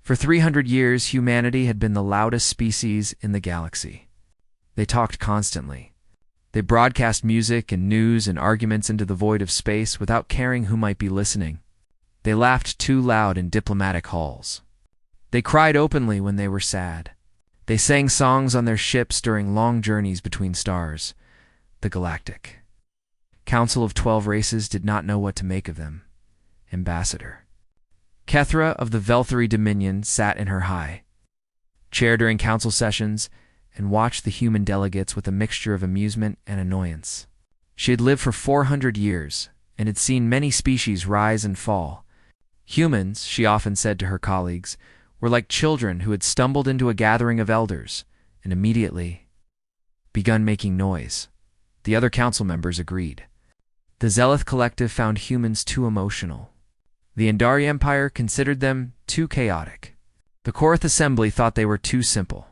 For 300 years, humanity had been the loudest species in the galaxy. They talked constantly. They broadcast music and news and arguments into the void of space without caring who might be listening. They laughed too loud in diplomatic halls. They cried openly when they were sad. They sang songs on their ships during long journeys between stars. The Galactic Council of 12 Races did not know what to make of them. Ambassador Kethra of the Velthari Dominion sat in her high chair during council sessions and watched the human delegates with a mixture of amusement and annoyance. She had lived for 400 years and had seen many species rise and fall. Humans, she often said to her colleagues, were like children who had stumbled into a gathering of elders and immediately begun making noise. The other council members agreed. The Zeleth Collective found humans too emotional. The Andari Empire considered them too chaotic. The Korath Assembly thought they were too simple.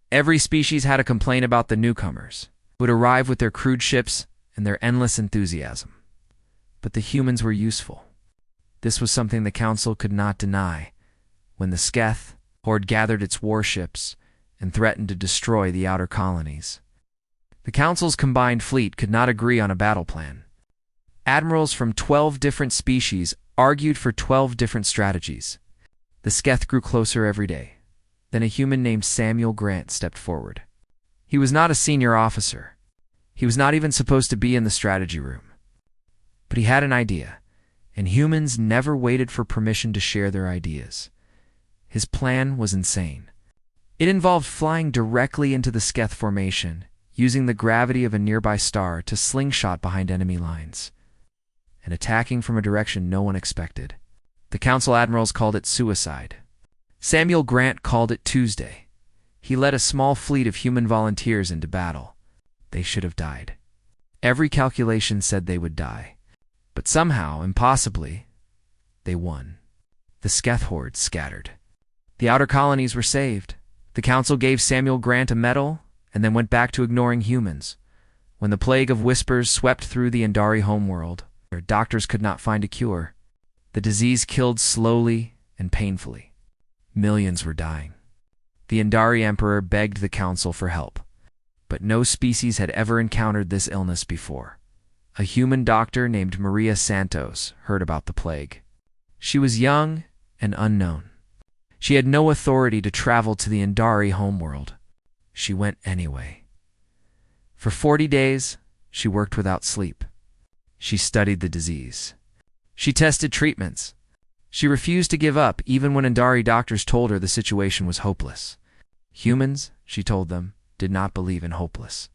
Every species had a complaint about the newcomers, who would arrive with their crude ships and their endless enthusiasm. But the humans were useful. This was something the Council could not deny when the Sketh horde gathered its warships and threatened to destroy the outer colonies. The Council's combined fleet could not agree on a battle plan. Admirals from 12 different species argued for 12 different strategies. The Sketh grew closer every day. Then a human named Samuel Grant stepped forward. He was not a senior officer. He was not even supposed to be in the strategy room. But he had an idea, and humans never waited for permission to share their ideas. His plan was insane. It involved flying directly into the Sketh formation, using the gravity of a nearby star to slingshot behind enemy lines, and attacking from a direction no one expected. The Council admirals called it suicide. Samuel Grant called it Tuesday. He led a small fleet of human volunteers into battle. They should have died. Every calculation said they would die. But somehow, impossibly, they won. The Sketh horde scattered. The outer colonies were saved. The Council gave Samuel Grant a medal and then went back to ignoring humans. When the plague of whispers swept through the Andari homeworld, their doctors could not find a cure. The disease killed slowly and painfully. Millions were dying. The Andari Emperor begged the Council for help. But no species had ever encountered this illness before. A human doctor named Maria Santos heard about the plague. She was young and unknown. She had no authority to travel to the Andari homeworld. She went anyway. For 40 days, she worked without sleep. She studied the disease. She tested treatments. She refused to give up even when Andari doctors told her the situation was hopeless. Humans, she told them, did not believe in hopeless.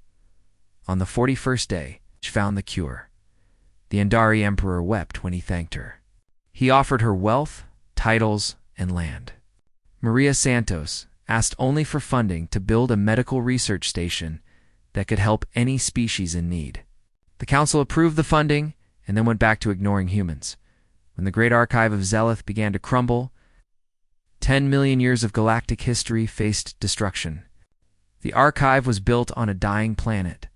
On the 41st day, she found the cure. The Andari Emperor wept when he thanked her. He offered her wealth, titles, and land. Maria Santos asked only for funding to build a medical research station that could help any species in need. The Council approved the funding and then went back to ignoring humans. When the great archive of Zeleth began to crumble, 10 million years of galactic history faced destruction. The archive was built on a dying planet,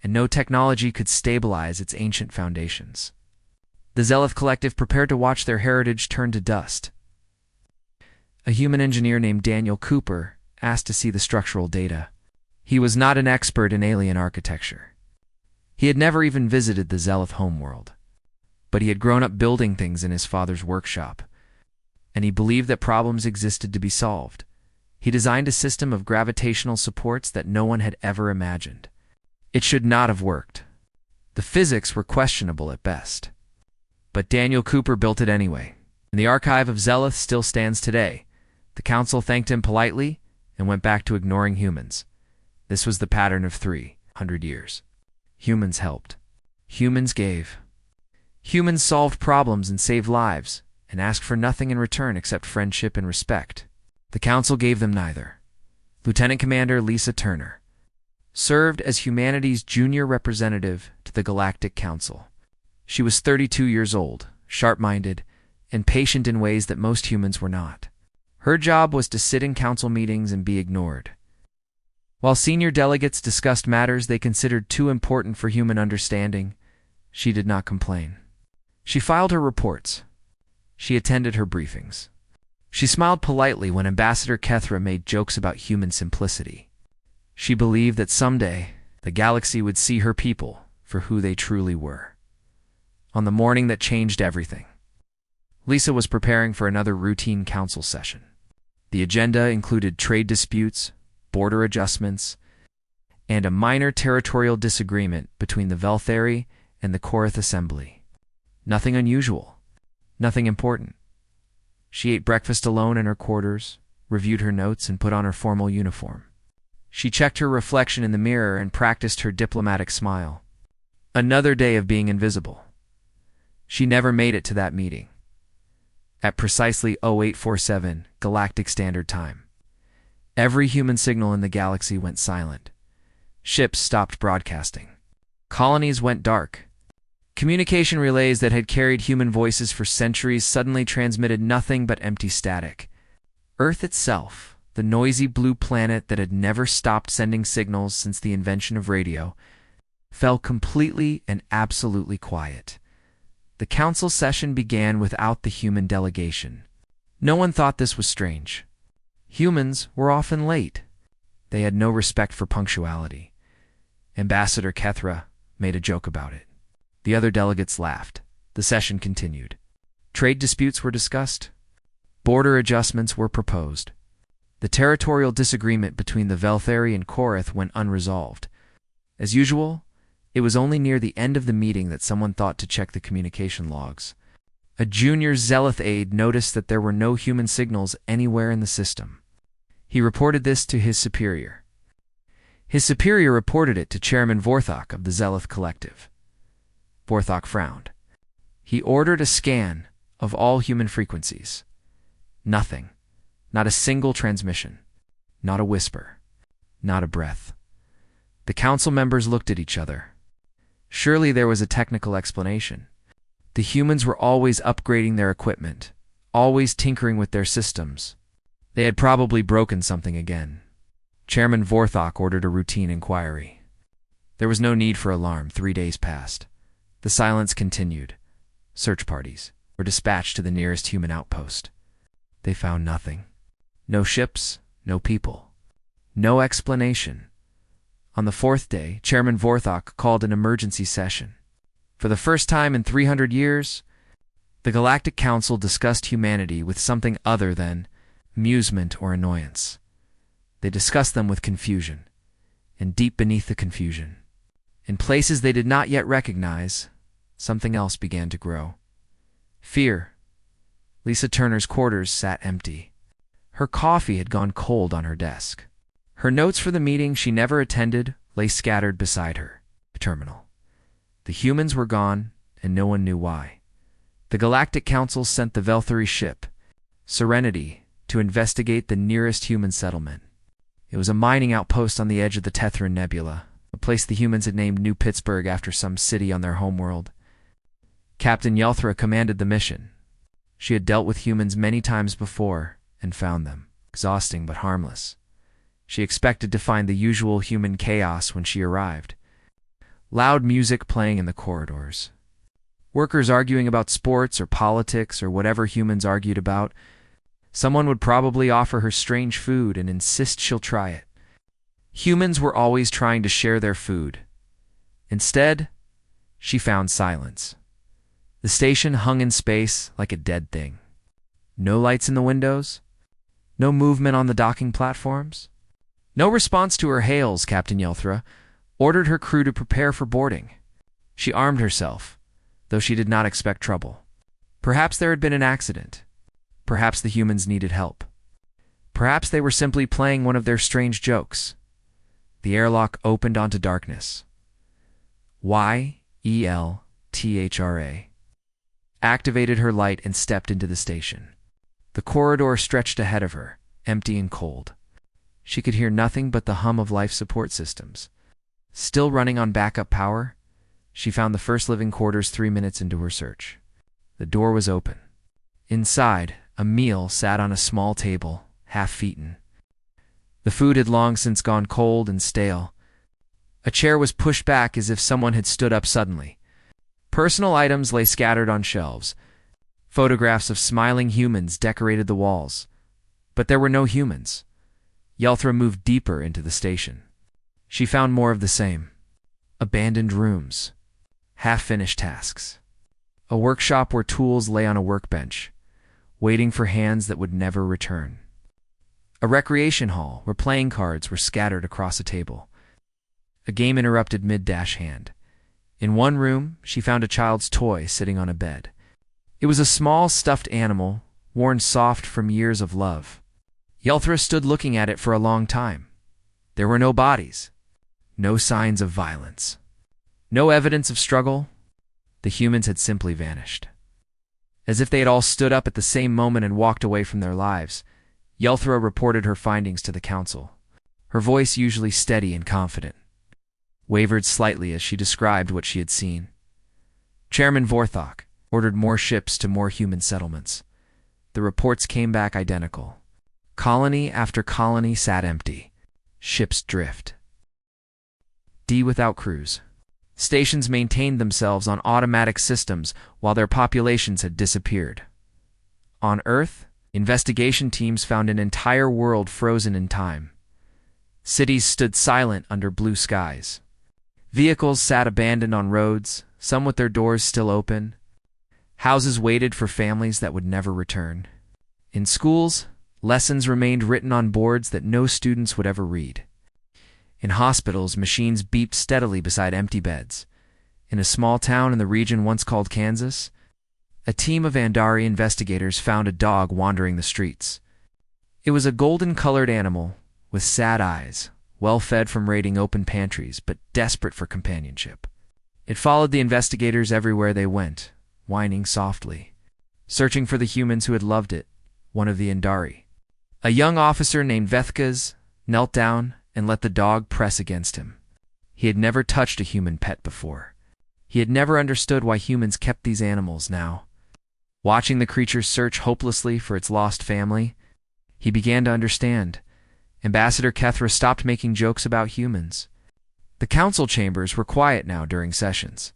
and no technology could stabilize its ancient foundations. The Zeleth Collective prepared to watch their heritage turn to dust. A human engineer named Daniel Cooper asked to see the structural data. He was not an expert in alien architecture. He had never even visited the Zeleth homeworld. But he had grown up building things in his father's workshop, and he believed that problems existed to be solved. He designed a system of gravitational supports that no one had ever imagined. It should not have worked. The physics were questionable at best. But Daniel Cooper built it anyway, and the archive of Zeleth still stands today. The Council thanked him politely and went back to ignoring humans. This was the pattern of 300 years. Humans helped. Humans gave. Humans solved problems and saved lives, and asked for nothing in return except friendship and respect. The Council gave them neither. Lieutenant Commander Lisa Turner served as humanity's junior representative to the Galactic Council. She was 32 years old, sharp-minded, and patient in ways that most humans were not. Her job was to sit in council meetings and be ignored. While senior delegates discussed matters they considered too important for human understanding, she did not complain. She filed her reports. She attended her briefings. She smiled politely when Ambassador Kethra made jokes about human simplicity. She believed that someday the galaxy would see her people for who they truly were. On the morning that changed everything, Lisa was preparing for another routine council session. The agenda included trade disputes, border adjustments, and a minor territorial disagreement between the Velthari and the Korath Assembly. Nothing unusual, nothing important. She ate breakfast alone in her quarters, reviewed her notes, and put on her formal uniform. She checked her reflection in the mirror and practiced her diplomatic smile. Another day of being invisible. She never made it to that meeting. At precisely 0847 Galactic Standard Time, every human signal in the galaxy went silent. Ships stopped broadcasting. Colonies went dark. Communication relays that had carried human voices for centuries suddenly transmitted nothing but empty static. Earth itself, the noisy blue planet that had never stopped sending signals since the invention of radio, fell completely and absolutely quiet. The council session began without the human delegation. No one thought this was strange. Humans were often late. They had no respect for punctuality. Ambassador Kethra made a joke about it. The other delegates laughed. The session continued. Trade disputes were discussed. Border adjustments were proposed. The territorial disagreement between the Velthari and Korath went unresolved. As usual, it was only near the end of the meeting that someone thought to check the communication logs. A junior Zealoth aide noticed that there were no human signals anywhere in the system. He reported this to his superior. His superior reported it to Chairman Vorthok of the Zealoth Collective. Vorthok frowned. He ordered a scan of all human frequencies. Nothing. Not a single transmission. Not a whisper. Not a breath. The council members looked at each other. Surely there was a technical explanation. The humans were always upgrading their equipment, always tinkering with their systems. They had probably broken something again. Chairman Vorthok ordered a routine inquiry. There was no need for alarm. 3 days passed. The silence continued. Search parties were dispatched to the nearest human outpost. They found nothing. No ships, no people. No explanation. On the 4th day, Chairman Vorthok called an emergency session. For the first time in 300 years, the Galactic Council discussed humanity with something other than amusement or annoyance. They discussed them with confusion, and deep beneath the confusion, in places they did not yet recognize, something else began to grow. Fear. Lisa Turner's quarters sat empty. Her coffee had gone cold on her desk. Her notes for the meeting she never attended lay scattered beside her terminal. The humans were gone, and no one knew why. The Galactic Council sent the Velthari ship, Serenity, to investigate the nearest human settlement. It was a mining outpost on the edge of the Tethran Nebula, a place the humans had named New Pittsburgh after some city on their homeworld. Captain Yelthra commanded the mission. She had dealt with humans many times before and found them exhausting but harmless. She expected to find the usual human chaos when she arrived. Loud music playing in the corridors. Workers arguing about sports or politics or whatever humans argued about. Someone would probably offer her strange food and insist she'll try it. Humans were always trying to share their food. Instead, she found silence. The station hung in space like a dead thing. No lights in the windows. No movement on the docking platforms. No response to her hails. Captain Yelthra ordered her crew to prepare for boarding. She armed herself, though she did not expect trouble. Perhaps there had been an accident. Perhaps the humans needed help. Perhaps they were simply playing one of their strange jokes. The airlock opened onto darkness. Yelthra activated her light and stepped into the station. The corridor stretched ahead of her, empty and cold. She could hear nothing but the hum of life support systems. Still running on backup power, she found the first living quarters 3 minutes into her search. The door was open. Inside, a meal sat on a small table, half-eaten. The food had long since gone cold and stale. A chair was pushed back as if someone had stood up suddenly. Personal items lay scattered on shelves. Photographs of smiling humans decorated the walls, but there were no humans. Yelthra moved deeper into the station. She found more of the same. Abandoned rooms, half-finished tasks. A workshop where tools lay on a workbench, waiting for hands that would never return. A recreation hall where playing cards were scattered across a table. A game interrupted mid-dash hand. In one room, she found a child's toy sitting on a bed. It was a small stuffed animal, worn soft from years of love. Yelthra stood looking at it for a long time. There were no bodies, no signs of violence, no evidence of struggle. The humans had simply vanished. As if they had all stood up at the same moment and walked away from their lives, Yelthra reported her findings to the council. Her voice, usually steady and confident, wavered slightly as she described what she had seen. Chairman Vorthok ordered more ships to more human settlements. The reports came back identical. Colony after colony sat empty. Ships drift. Without crews. Stations maintained themselves on automatic systems while their populations had disappeared. On Earth, investigation teams found an entire world frozen in time. Cities stood silent under blue skies. Vehicles sat abandoned on roads, some with their doors still open. Houses waited for families that would never return. In schools, lessons remained written on boards that no students would ever read. In hospitals, machines beeped steadily beside empty beds. In a small town in the region once called Kansas, a team of Andari investigators found a dog wandering the streets. It was a golden-colored animal with sad eyes, well-fed from raiding open pantries, but desperate for companionship. It followed the investigators everywhere they went, whining softly, searching for the humans who had loved it, one of the Andari. A young officer named Vethkaz knelt down and let the dog press against him. He had never touched a human pet before. He had never understood why humans kept these animals now. Watching the creature search hopelessly for its lost family, he began to understand. Ambassador Kethra stopped making jokes about humans. The council chambers were quiet now during sessions.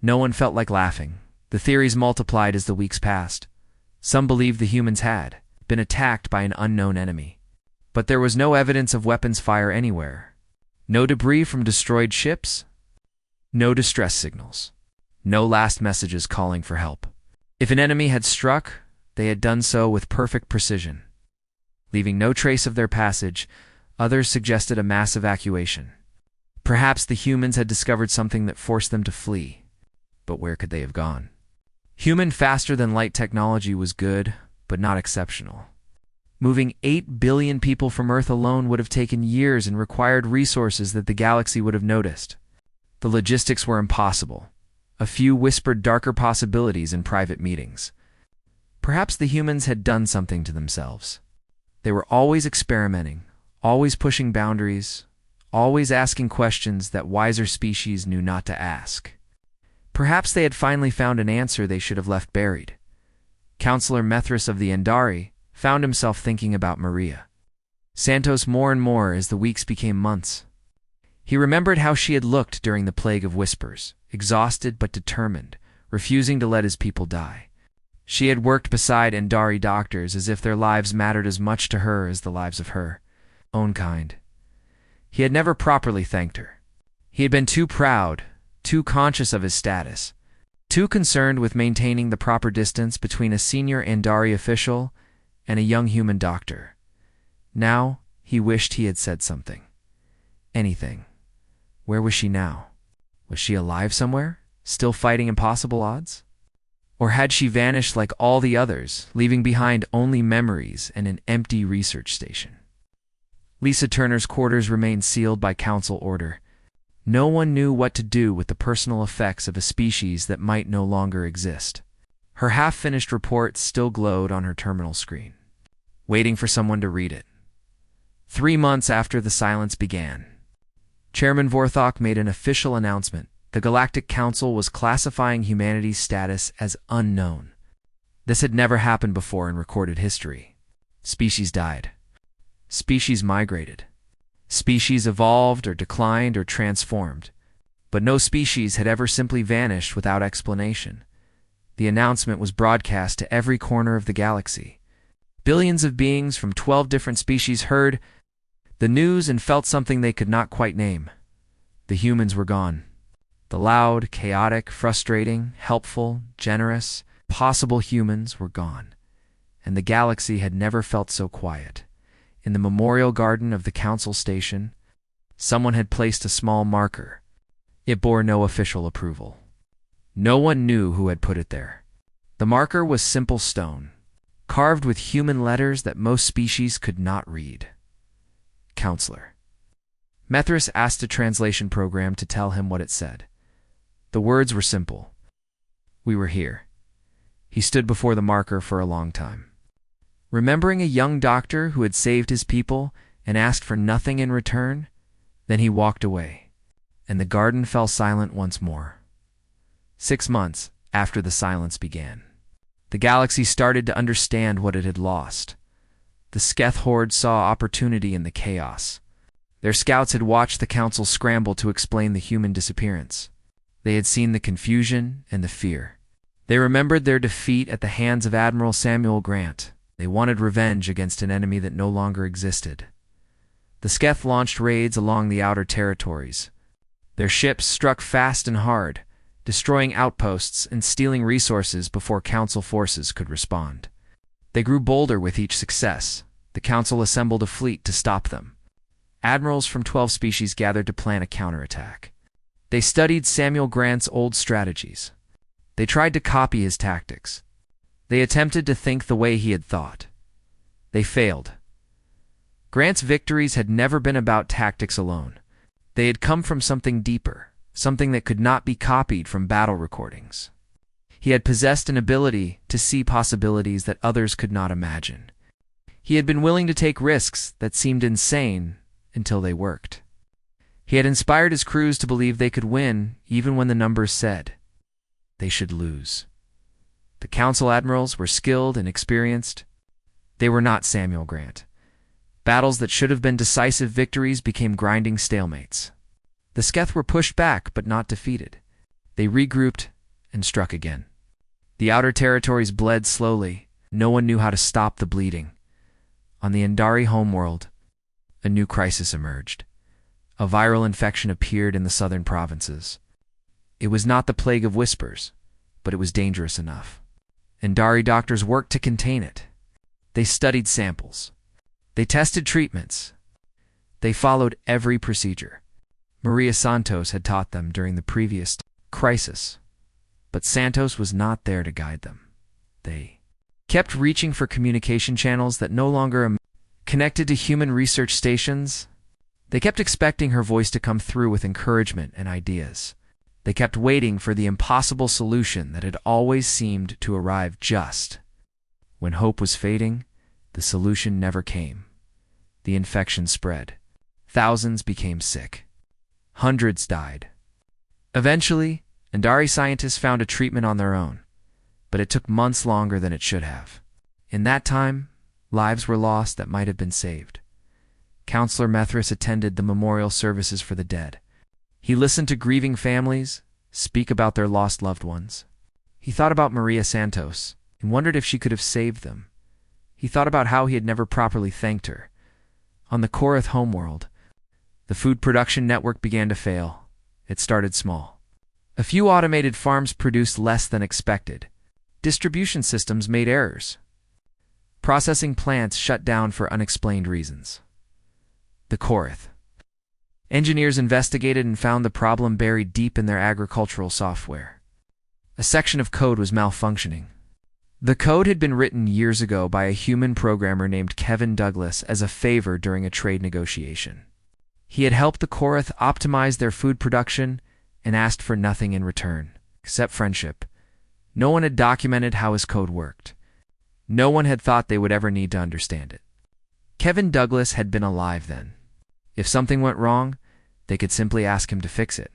No one felt like laughing. The theories multiplied as the weeks passed. Some believed the humans had been attacked by an unknown enemy. But there was no evidence of weapons fire anywhere. No debris from destroyed ships. No distress signals. No last messages calling for help. If an enemy had struck, they had done so with perfect precision. Leaving no trace of their passage, others suggested a mass evacuation. Perhaps the humans had discovered something that forced them to flee. But where could they have gone? Human faster-than-light technology was good, but not exceptional. Moving 8 billion people from Earth alone would have taken years and required resources that the galaxy would have noticed. The logistics were impossible. A few whispered darker possibilities in private meetings. Perhaps the humans had done something to themselves. They were always experimenting, always pushing boundaries, always asking questions that wiser species knew not to ask. Perhaps they had finally found an answer they should have left buried. Counselor Methras of the Andari found himself thinking about Maria Santos more and more as the weeks became months. He remembered how she had looked during the Plague of Whispers, exhausted but determined, refusing to let his people die. She had worked beside Andari doctors as if their lives mattered as much to her as the lives of her own kind. He had never properly thanked her. He had been too proud, too conscious of his status, too concerned with maintaining the proper distance between a senior Andari official and a young human doctor. Now, he wished he had said something. Anything. Where was she now? Was she alive somewhere, still fighting impossible odds? Or had she vanished like all the others, leaving behind only memories and an empty research station? Lisa Turner's quarters remained sealed by council order. No one knew what to do with the personal effects of a species that might no longer exist. Her half-finished report still glowed on her terminal screen, waiting for someone to read it. 3 months after the silence began, Chairman Vorthok made an official announcement. The Galactic Council was classifying humanity's status as unknown. This had never happened before in recorded history. Species died. Species migrated. Species evolved or declined or transformed. But no species had ever simply vanished without explanation. The announcement was broadcast to every corner of the galaxy. Billions of beings from 12 different species heard the news and felt something they could not quite name. The humans were gone. The loud, chaotic, frustrating, helpful, generous, possible humans were gone. And the galaxy had never felt so quiet. In the memorial garden of the Council Station, someone had placed a small marker. It bore no official approval. No one knew who had put it there. The marker was simple stone, carved with human letters that most species could not read. Counselor. Methris asked a translation program to tell him what it said. The words were simple. We were here. He stood before the marker for a long time, remembering a young doctor who had saved his people and asked for nothing in return. Then he walked away, and the garden fell silent once more. 6 months after the silence began, the galaxy started to understand what it had lost. The Sketh Horde saw opportunity in the chaos. Their scouts had watched the council scramble to explain the human disappearance. They had seen the confusion and the fear. They remembered their defeat at the hands of Admiral Samuel Grant. They wanted revenge against an enemy that no longer existed. The Sketh launched raids along the outer territories. Their ships struck fast and hard, destroying outposts and stealing resources before Council forces could respond. They grew bolder with each success. The Council assembled a fleet to stop them. Admirals from 12 species gathered to plan a counterattack. They studied Samuel Grant's old strategies. They tried to copy his tactics. They attempted to think the way he had thought. They failed. Grant's victories had never been about tactics alone. They had come from something deeper, something that could not be copied from battle recordings. He had possessed an ability to see possibilities that others could not imagine. He had been willing to take risks that seemed insane until they worked. He had inspired his crews to believe they could win even when the numbers said they should lose. The Council admirals were skilled and experienced. They were not Samuel Grant. Battles that should have been decisive victories became grinding stalemates. The Sketh were pushed back but not defeated. They regrouped and struck again. The outer territories bled slowly. No one knew how to stop the bleeding. On the Endari homeworld, a new crisis emerged. A viral infection appeared in the southern provinces. It was not the plague of whispers, but it was dangerous enough. Endari doctors worked to contain it. They studied samples. They tested treatments. They followed every procedure Maria Santos had taught them during the previous crisis. But Santos was not there to guide them. They kept reaching for communication channels that no longer connected to human research stations. They kept expecting her voice to come through with encouragement and ideas. They kept waiting for the impossible solution that had always seemed to arrive just when hope was fading. The solution never came. The infection spread. Thousands became sick. Hundreds died. Eventually, Endari scientists found a treatment on their own, but it took months longer than it should have. In that time, lives were lost that might have been saved. Counselor Methris attended the memorial services for the dead. He listened to grieving families speak about their lost loved ones. He thought about Maria Santos and wondered if she could have saved them. He thought about how he had never properly thanked her. On the Korath homeworld, the food production network began to fail. It started small. A few automated farms produced less than expected. Distribution systems made errors. Processing plants shut down for unexplained reasons. The Korath. Engineers investigated and found the problem buried deep in their agricultural software. A section of code was malfunctioning. The code had been written years ago by a human programmer named Kevin Douglas as a favor during a trade negotiation. He had helped the Korath optimize their food production and asked for nothing in return, except friendship. No one had documented how his code worked. No one had thought they would ever need to understand it. Kevin Douglas had been alive then. If something went wrong, they could simply ask him to fix it.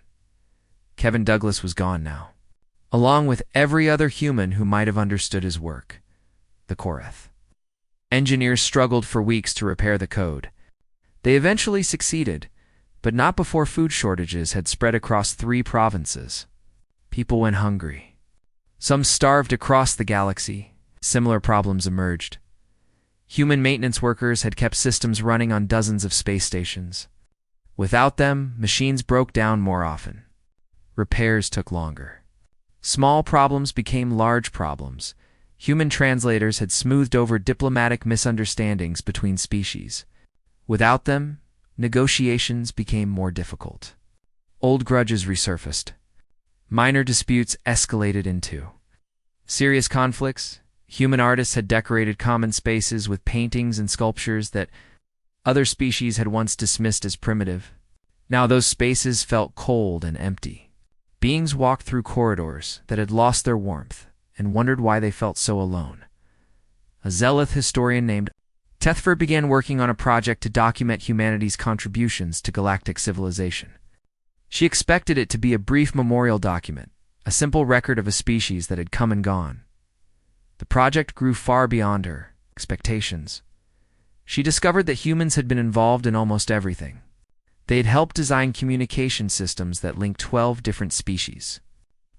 Kevin Douglas was gone now, along with every other human who might have understood his work. The Korath. Engineers struggled for weeks to repair the code. They eventually succeeded, but not before food shortages had spread across 3 provinces. People went hungry. Some starved across the galaxy. Similar problems emerged. Human maintenance workers had kept systems running on dozens of space stations. Without them, machines broke down more often. Repairs took longer. Small problems became large problems. Human translators had smoothed over diplomatic misunderstandings between species. Without them, negotiations became more difficult. Old grudges resurfaced. Minor disputes escalated into serious conflicts. Human artists had decorated common spaces with paintings and sculptures that other species had once dismissed as primitive. Now those spaces felt cold and empty. Beings walked through corridors that had lost their warmth and wondered why they felt so alone. A zealous historian named Tethver began working on a project to document humanity's contributions to galactic civilization. She expected it to be a brief memorial document, a simple record of a species that had come and gone. The project grew far beyond her expectations. She discovered that humans had been involved in almost everything. They had helped design communication systems that linked 12 different species.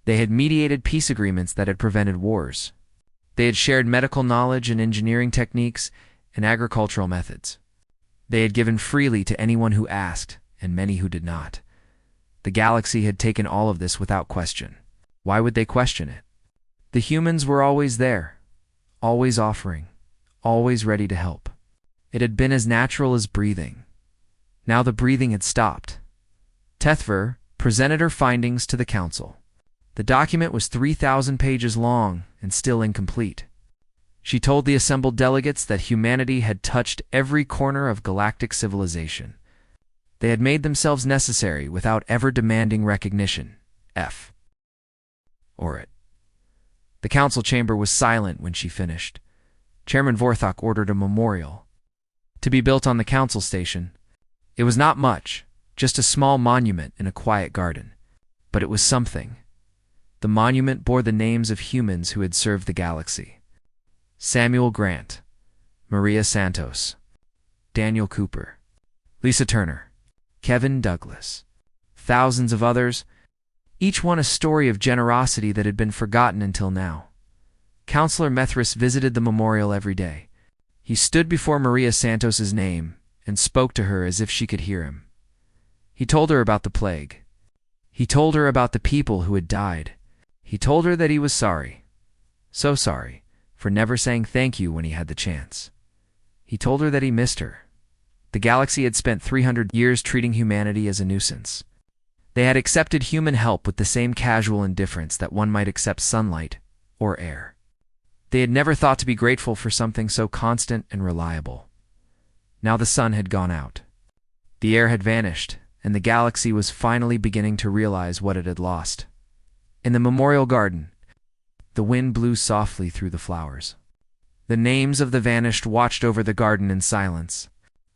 They had mediated peace agreements that had prevented wars. They had shared medical knowledge and engineering techniques and agricultural methods. They had given freely to anyone who asked, and many who did not. The galaxy had taken all of this without question. Why would they question it? The humans were always there, always offering, always ready to help. It had been as natural as breathing. Now the breathing had stopped. Tethver presented her findings to the council. The document was 3,000 pages long and still incomplete. She told the assembled delegates that humanity had touched every corner of galactic civilization. They had made themselves necessary without ever demanding recognition. Or it. The council chamber was silent when she finished. Chairman Vorthok ordered a memorial to be built on the council station. It was not much, just a small monument in a quiet garden. But it was something. The monument bore the names of humans who had served the galaxy. Samuel Grant, Maria Santos, Daniel Cooper, Lisa Turner, Kevin Douglas, thousands of others, each one a story of generosity that had been forgotten until now. Counselor Methris visited the memorial every day. He stood before Maria Santos's name and spoke to her as if she could hear him. He told her about the plague. He told her about the people who had died. He told her that he was sorry, so sorry, for never saying thank you when he had the chance. He told her that he missed her. The galaxy had spent 300 years treating humanity as a nuisance. They had accepted human help with the same casual indifference that one might accept sunlight or air. They had never thought to be grateful for something so constant and reliable. Now the sun had gone out. The air had vanished, and the galaxy was finally beginning to realize what it had lost. In the memorial garden, the wind blew softly through the flowers. The names of the vanished watched over the garden in silence,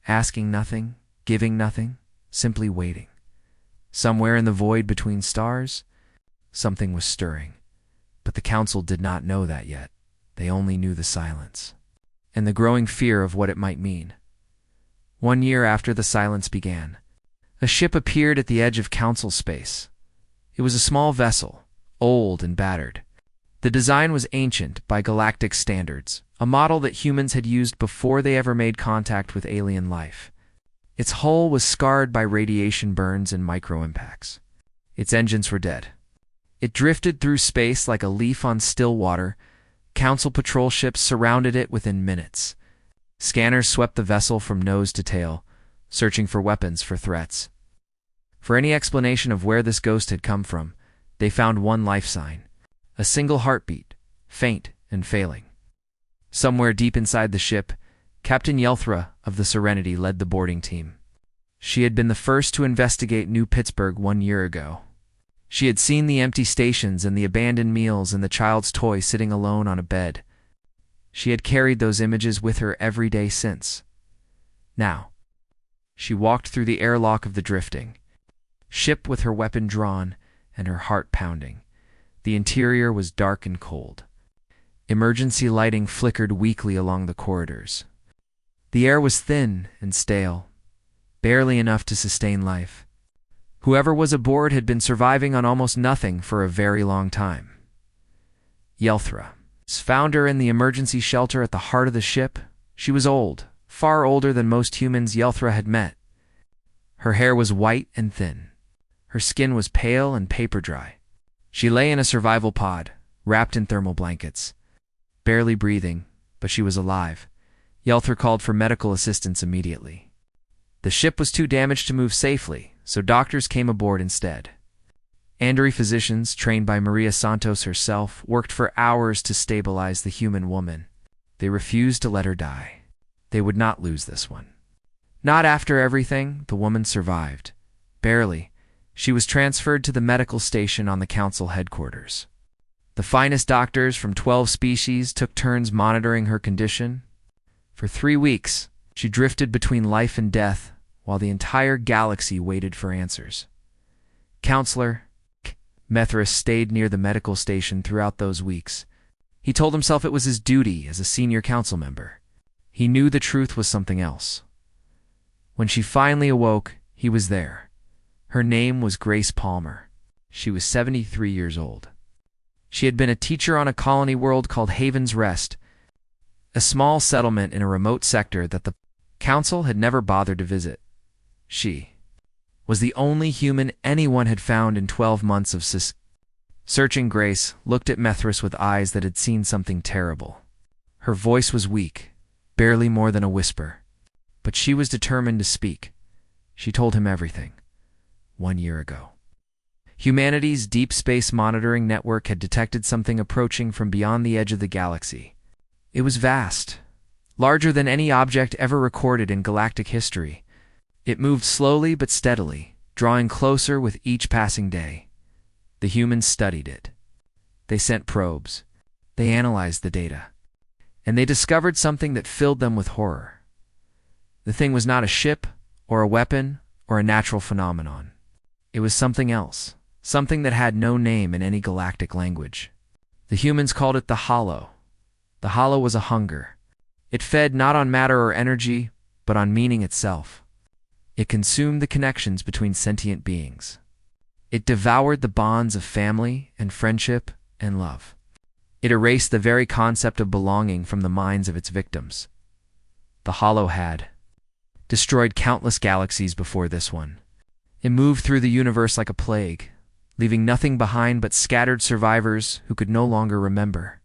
asking nothing, giving nothing, simply waiting. Somewhere in the void between stars, something was stirring. But the council did not know that yet. They only knew the silence and the growing fear of what it might mean. 1 year after the silence began, a ship appeared at the edge of council space. It was a small vessel, old and battered. The design was ancient by galactic standards, a model that humans had used before they ever made contact with alien life. Its hull was scarred by radiation burns and micro-impacts. Its engines were dead. It drifted through space like a leaf on still water. Council patrol ships surrounded it within minutes. Scanners swept the vessel from nose to tail, searching for weapons for threats. For any explanation of where this ghost had come from, they found one life sign. A single heartbeat, faint and failing. Somewhere deep inside the ship, Captain Yelthra of the Serenity led the boarding team. She had been the first to investigate New Pittsburgh 1 year ago. She had seen the empty stations and the abandoned meals and the child's toy sitting alone on a bed. She had carried those images with her every day since. Now, she walked through the airlock of the drifting ship with her weapon drawn and her heart pounding. The interior was dark and cold. Emergency lighting flickered weakly along the corridors. The air was thin and stale, barely enough to sustain life. Whoever was aboard had been surviving on almost nothing for a very long time. Yelthra found her in the emergency shelter at the heart of the ship. She was old, far older than most humans Yelthra had met. Her hair was white and thin. Her skin was pale and paper dry. She lay in a survival pod, wrapped in thermal blankets. Barely breathing, but she was alive. Yelthra called for medical assistance immediately. The ship was too damaged to move safely, so doctors came aboard instead. Andori physicians, trained by Maria Santos herself, worked for hours to stabilize the human woman. They refused to let her die. They would not lose this one. Not after everything, the woman survived. Barely. She was transferred to the medical station on the council headquarters. The finest doctors from 12 species took turns monitoring her condition. For 3 weeks, she drifted between life and death while the entire galaxy waited for answers. Counselor Mithras stayed near the medical station throughout those weeks. He told himself it was his duty as a senior council member. He knew the truth was something else. When she finally awoke, he was there. Her name was Grace Palmer. She was 73 years old. She had been a teacher on a colony world called Haven's Rest, a small settlement in a remote sector that the council had never bothered to visit. She was the only human anyone had found in 12 months of searching. Grace looked at Mithras with eyes that had seen something terrible. Her voice was weak, barely more than a whisper, but she was determined to speak. She told him everything. 1 year ago, humanity's deep space monitoring network had detected something approaching from beyond the edge of the galaxy. It was vast, larger than any object ever recorded in galactic history. It moved slowly but steadily, drawing closer with each passing day. The humans studied it. They sent probes. They analyzed the data. And they discovered something that filled them with horror. The thing was not a ship, or a weapon, or a natural phenomenon. It was something else, something that had no name in any galactic language. The humans called it the Hollow. The Hollow was a hunger. It fed not on matter or energy, but on meaning itself. It consumed the connections between sentient beings. It devoured the bonds of family and friendship and love. It erased the very concept of belonging from the minds of its victims. The Hollow had destroyed countless galaxies before this one. It moved through the universe like a plague, leaving nothing behind but scattered survivors who could no longer remember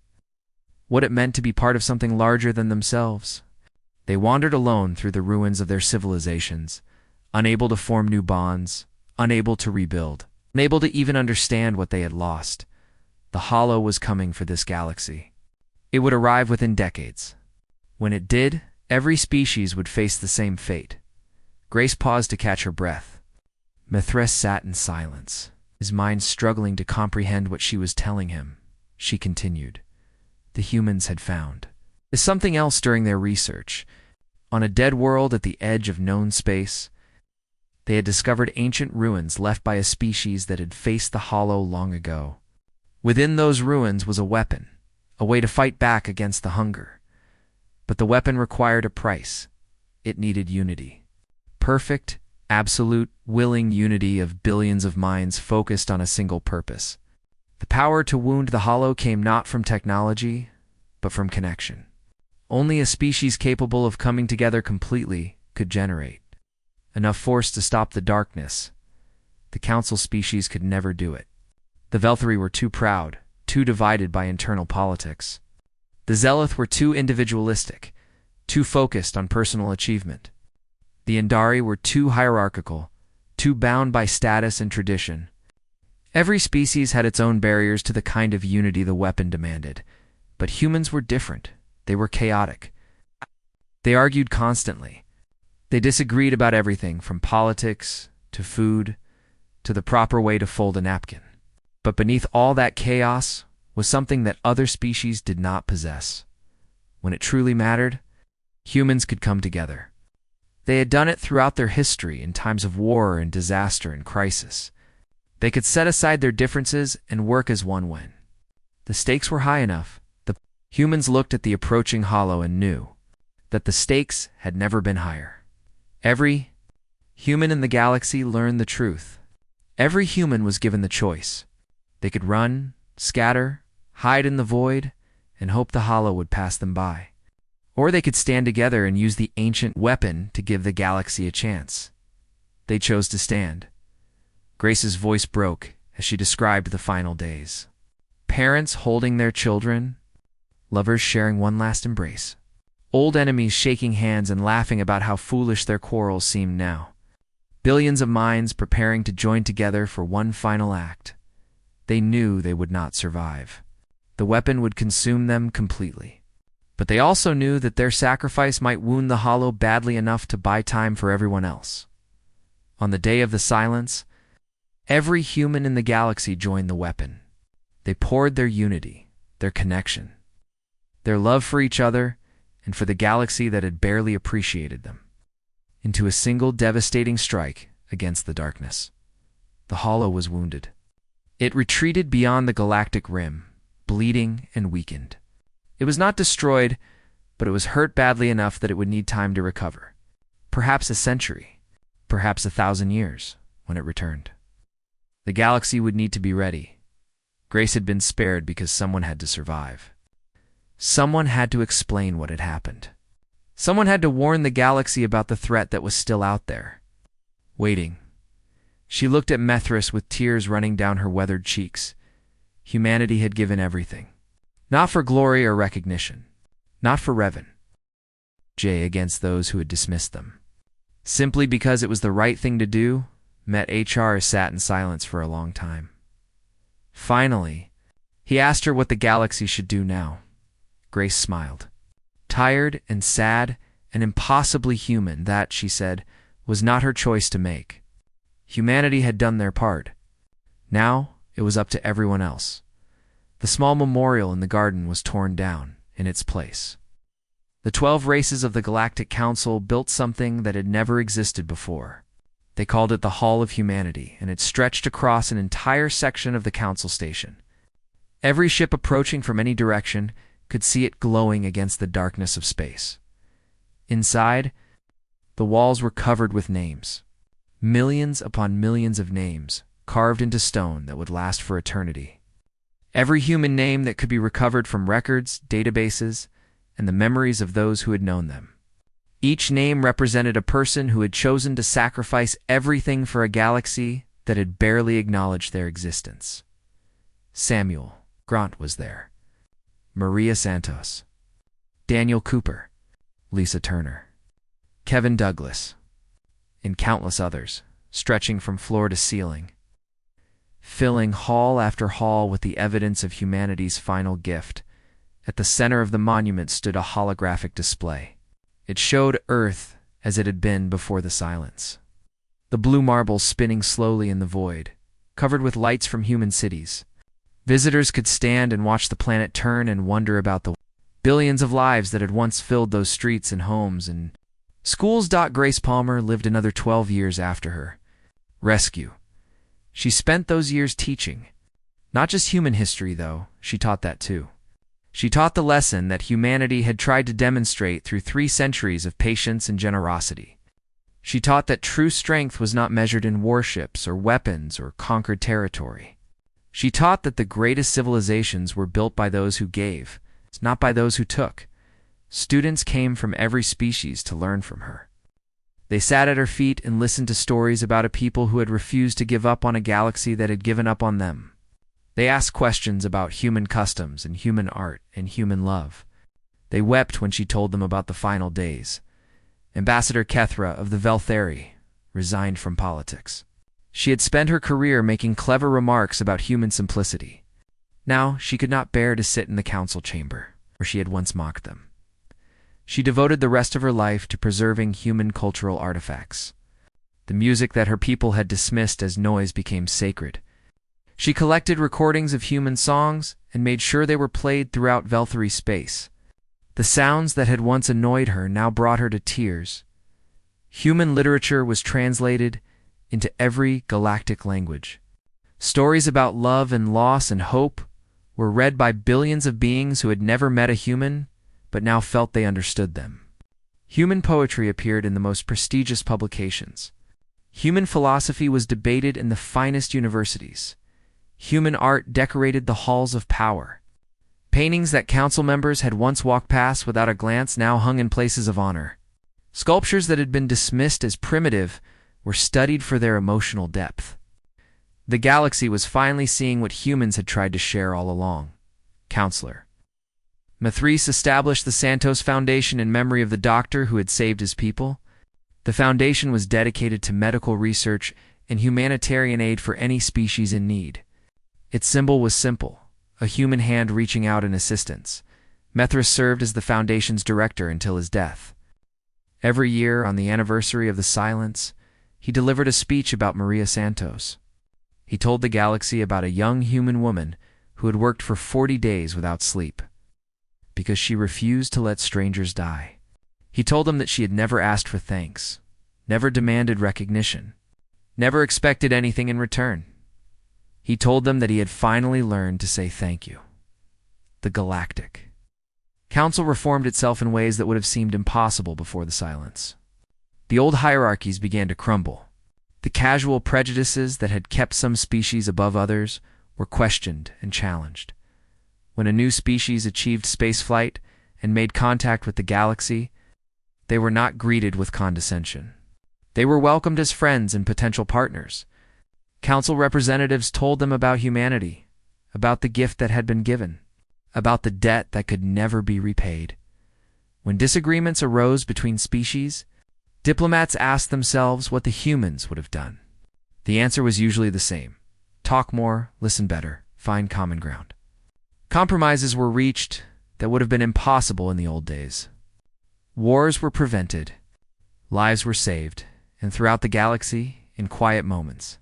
what it meant to be part of something larger than themselves. They wandered alone through the ruins of their civilizations, unable to form new bonds, unable to rebuild, unable to even understand what they had lost. The Hollow was coming for this galaxy. It would arrive within decades. When it did, every species would face the same fate. Grace paused to catch her breath. Mithras sat in silence, his mind struggling to comprehend what she was telling him. She continued. The humans had found something else during their research. On a dead world at the edge of known space, they had discovered ancient ruins left by a species that had faced the Hollow long ago. Within those ruins was a weapon, a way to fight back against the hunger. But the weapon required a price. It needed unity. Perfect, absolute, willing unity of billions of minds focused on a single purpose. The power to wound the Hollow came not from technology, but from connection. Only a species capable of coming together completely could generate enough force to stop the darkness. The council species could never do it. The Velthari were too proud, too divided by internal politics. The Zealoth were too individualistic, too focused on personal achievement. The Indari were too hierarchical, too bound by status and tradition. Every species had its own barriers to the kind of unity the weapon demanded, but humans were different. They were chaotic. They argued constantly. They disagreed about everything from politics to food to the proper way to fold a napkin. But beneath all that chaos was something that other species did not possess. When it truly mattered, humans could come together. They had done it throughout their history in times of war and disaster and crisis. They could set aside their differences and work as one when the stakes were high enough. The humans looked at the approaching Hollow and knew that the stakes had never been higher. Every human in the galaxy learned the truth. Every human was given the choice. They could run, scatter, hide in the void, and hope the hollow would pass them by. Or they could stand together and use the ancient weapon to give the galaxy a chance. They chose to stand. Grace's voice broke as she described the final days. Parents holding their children, lovers sharing one last embrace, old enemies shaking hands and laughing about how foolish their quarrels seemed now. Billions of minds preparing to join together for one final act. They knew they would not survive. The weapon would consume them completely. But they also knew that their sacrifice might wound the hollow badly enough to buy time for everyone else. On the day of the silence, every human in the galaxy joined the weapon. They poured their unity, their connection, their love for each other and for the galaxy that had barely appreciated them, into a single devastating strike against the darkness. The hollow was wounded. It retreated beyond the galactic rim, bleeding and weakened. It was not destroyed, but it was hurt badly enough that it would need time to recover. Perhaps a century, perhaps 1,000 years, when it returned. The galaxy would need to be ready. Grace had been spared because someone had to survive. Someone had to explain what had happened. Someone had to warn the galaxy about the threat that was still out there. Waiting. She looked at Methris with tears running down her weathered cheeks. Humanity had given everything. Not for glory or recognition. Not for revenue against those who had dismissed them. Simply because it was the right thing to do, HR sat in silence for a long time. Finally, he asked her what the galaxy should do now. Grace smiled. Tired and sad and impossibly human, that, she said, was not her choice to make. Humanity had done their part. Now it was up to everyone else. The small memorial in the garden was torn down in its place. The 12 races of the Galactic Council built something that had never existed before. They called it the Hall of Humanity, and it stretched across an entire section of the Council Station. Every ship approaching from any direction could see it glowing against the darkness of space. Inside, the walls were covered with names. Millions upon millions of names, carved into stone that would last for eternity. Every human name that could be recovered from records, databases, and the memories of those who had known them. Each name represented a person who had chosen to sacrifice everything for a galaxy that had barely acknowledged their existence. Samuel Grant was there. Maria Santos. Daniel Cooper. Lisa Turner. Kevin Douglas. And countless others, stretching from floor to ceiling, filling hall after hall with the evidence of humanity's final gift. At the center of the monument stood a holographic display. It showed Earth as it had been before the silence. The blue marbles spinning slowly in the void, covered with lights from human cities. Visitors could stand and watch the planet turn and wonder about the billions of lives that had once filled those streets and homes and schools. Grace Palmer lived another 12 years after her rescue. She spent those years teaching. Not just human history, though, she taught that too. She taught the lesson that humanity had tried to demonstrate through 3 centuries of patience and generosity. She taught that true strength was not measured in warships or weapons or conquered territory. She taught that the greatest civilizations were built by those who gave, not by those who took. Students came from every species to learn from her. They sat at her feet and listened to stories about a people who had refused to give up on a galaxy that had given up on them. They asked questions about human customs and human art and human love. They wept when she told them about the final days. Ambassador Kethra of the Veltheri resigned from politics. She had spent her career making clever remarks about human simplicity. Now she could not bear to sit in the council chamber, where she had once mocked them. She devoted the rest of her life to preserving human cultural artifacts. The music that her people had dismissed as noise became sacred. She collected recordings of human songs and made sure they were played throughout Veltheri space. The sounds that had once annoyed her now brought her to tears. Human literature was translated into every galactic language. Stories about love and loss and hope were read by billions of beings who had never met a human, but now felt they understood them. Human poetry appeared in the most prestigious publications. Human philosophy was debated in the finest universities. Human art decorated the halls of power. Paintings that council members had once walked past without a glance now hung in places of honor. Sculptures that had been dismissed as primitive were studied for their emotional depth. The galaxy was finally seeing what humans had tried to share all along. Counselor. Mathrice established the Santos Foundation in memory of the doctor who had saved his people. The foundation was dedicated to medical research and humanitarian aid for any species in need. Its symbol was simple, a human hand reaching out in assistance. Mathrice served as the foundation's director until his death. Every year, on the anniversary of the silence, he delivered a speech about Maria Santos. He told the galaxy about a young human woman who had worked for 40 days without sleep because she refused to let strangers die. He told them that she had never asked for thanks, never demanded recognition, never expected anything in return. He told them that he had finally learned to say thank you. The Galactic Council reformed itself in ways that would have seemed impossible before the silence. The old hierarchies began to crumble. The casual prejudices that had kept some species above others were questioned and challenged. When a new species achieved spaceflight and made contact with the galaxy, they were not greeted with condescension. They were welcomed as friends and potential partners. Council representatives told them about humanity, about the gift that had been given, about the debt that could never be repaid. When disagreements arose between species, diplomats asked themselves what the humans would have done. The answer was usually the same: talk more, listen better, find common ground. Compromises were reached that would have been impossible in the old days. Wars were prevented, lives were saved, and throughout the galaxy, in quiet moments,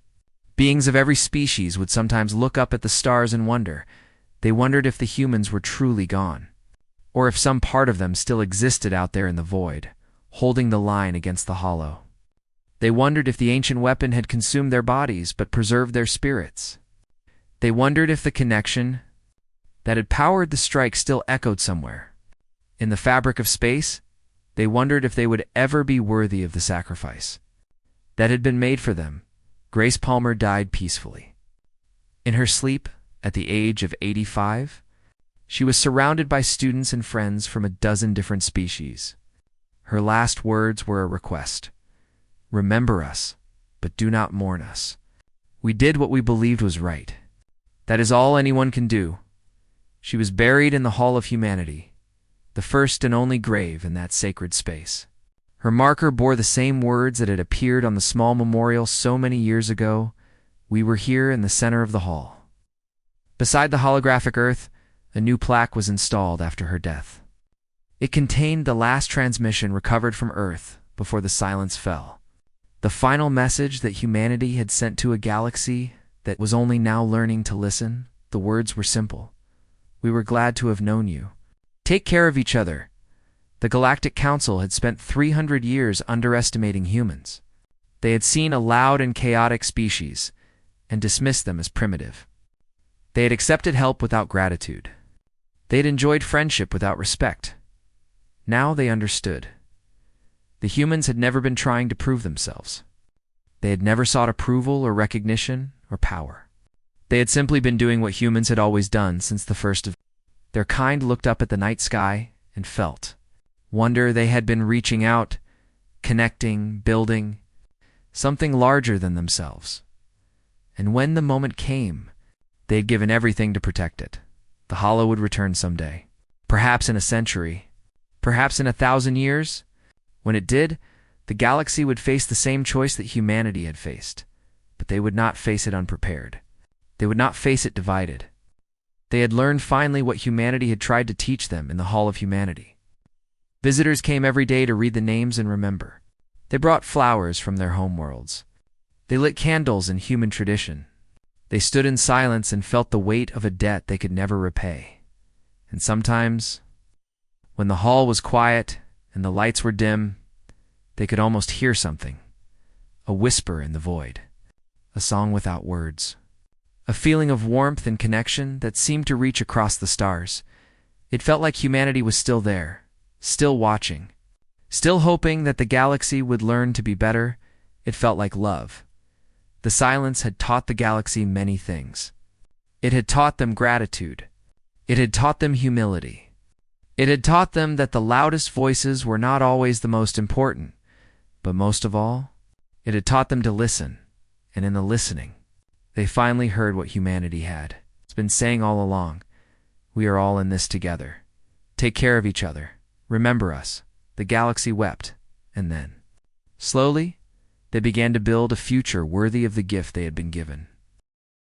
beings of every species would sometimes look up at the stars and wonder. They wondered if the humans were truly gone, or if some part of them still existed out there in the void, holding the line against the hollow. They wondered if the ancient weapon had consumed their bodies but preserved their spirits. They wondered if the connection that had powered the strike still echoed somewhere. In the fabric of space, they wondered if they would ever be worthy of the sacrifice that had been made for them. Grace Palmer died peacefully. In her sleep, at the age of 85, she was surrounded by students and friends from a dozen different species. Her last words were a request: "Remember us, but do not mourn us. We did what we believed was right. That is all anyone can do." She was buried in the Hall of Humanity, the first and only grave in that sacred space. Her marker bore the same words that had appeared on the small memorial so many years ago. We were here in the center of the hall. Beside the holographic earth, a new plaque was installed after her death. It contained the last transmission recovered from Earth before the silence fell. The final message that humanity had sent to a galaxy that was only now learning to listen. The words were simple: "We were glad to have known you. Take care of each other." The Galactic Council had spent 300 years underestimating humans. They had seen a loud and chaotic species and dismissed them as primitive. They had accepted help without gratitude. They had enjoyed friendship without respect. Now they understood. The humans had never been trying to prove themselves. They had never sought approval or recognition or power. They had simply been doing what humans had always done since the first of their kind. Looked up at the night sky and felt wonder. They had been reaching out, connecting, building something larger than themselves. And when the moment came, they had given everything to protect it. The hollow would return someday, perhaps in a century, perhaps in 1,000 years. When it did, the galaxy would face the same choice that humanity had faced, but they would not face it unprepared. They would not face it divided. They had learned finally what humanity had tried to teach them in the Hall of Humanity. Visitors came every day to read the names and remember. They brought flowers from their homeworlds. They lit candles in human tradition. They stood in silence and felt the weight of a debt they could never repay. And sometimes, when the hall was quiet and the lights were dim, they could almost hear something, a whisper in the void, a song without words, a feeling of warmth and connection that seemed to reach across the stars. It felt like humanity was still there, still watching, still hoping that the galaxy would learn to be better. It felt like love. The silence had taught the galaxy many things. It had taught them gratitude. It had taught them humility. It had taught them that the loudest voices were not always the most important, but most of all, it had taught them to listen, and in the listening, they finally heard what humanity had. It's been saying all along, we are all in this together. Take care of each other. Remember us. The galaxy wept, and then, slowly, they began to build a future worthy of the gift they had been given.